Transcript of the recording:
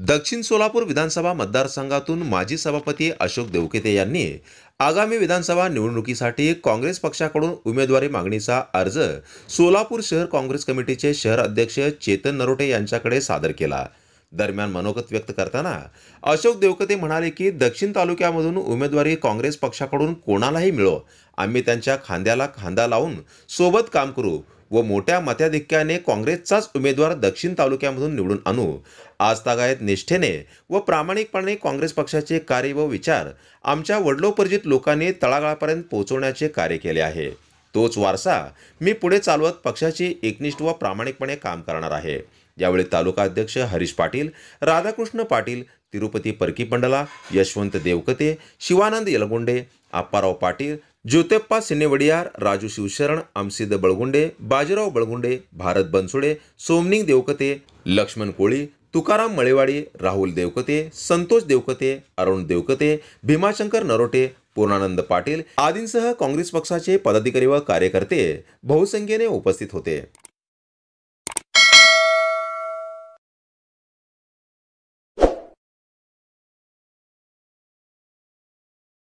दक्षिण सोलापूर विधानसभा मतदारसंघातून माजी सभापती अशोक देवकेते यांनी आगामी विधानसभा निवडणुकीसाठी काँग्रेस पक्षाकडून उमेदवारी मागणीचा अर्ज सोलापूर शहर काँग्रेस कमिटीचे शहर अध्यक्ष चेतन नरोटे यांच्याकडे सादर केला। दरम्यान मनोगत व्यक्त करताना अशोक देवकेते म्हणाले की दक्षिण तालुक्यामधून उमेदवारी काँग्रेस पक्षाकडून कोणालाही मिळो, आम्ही त्यांच्या खांद्याला खांदा लावून सोबत काम करू व मोठ्या मताधिक्याने काँग्रेसचाच उमेदवार दक्षिण तालुक्यामधून निवडून आणू। आजतागायत निष्ठेने व प्रामाणिकपणे काँग्रेस पक्षाचे कार्य व विचार आमच्या वडिलोपर्जित लोकांनी तळागाळापर्यंत पोहोचवण्याचे कार्य केले आहे। तोच वारसा मी पुढे चालवत पक्षाची एकनिष्ठ व प्रामाणिकपणे काम करणार आहे। यावेळी तालुका अध्यक्ष हरीश पाटील, राधाकृष्ण पाटील, तिरुपती परकीपंडला, यशवंत देवकते, शिवानंद यलगोंडे, आप्पाराव पाटील, ज्योतिप्पा सिन्नेवडियार, राजू शिवशरण, अमसिद बळगुंडे, बाजीराव बळगुंडे, भारत बनसोडे, सोमनिंग देवकते, लक्ष्मण कोळी, तुकाराम मळेवाडी, राहुल देवकते, संतोष देवकते, अरुण देवकते, भीमाशंकर नरोटे, पूर्णानंद पाटील आदींसह काँग्रेस पक्षाचे पदाधिकारी व कार्यकर्ते बहुसंख्येने उपस्थित होते।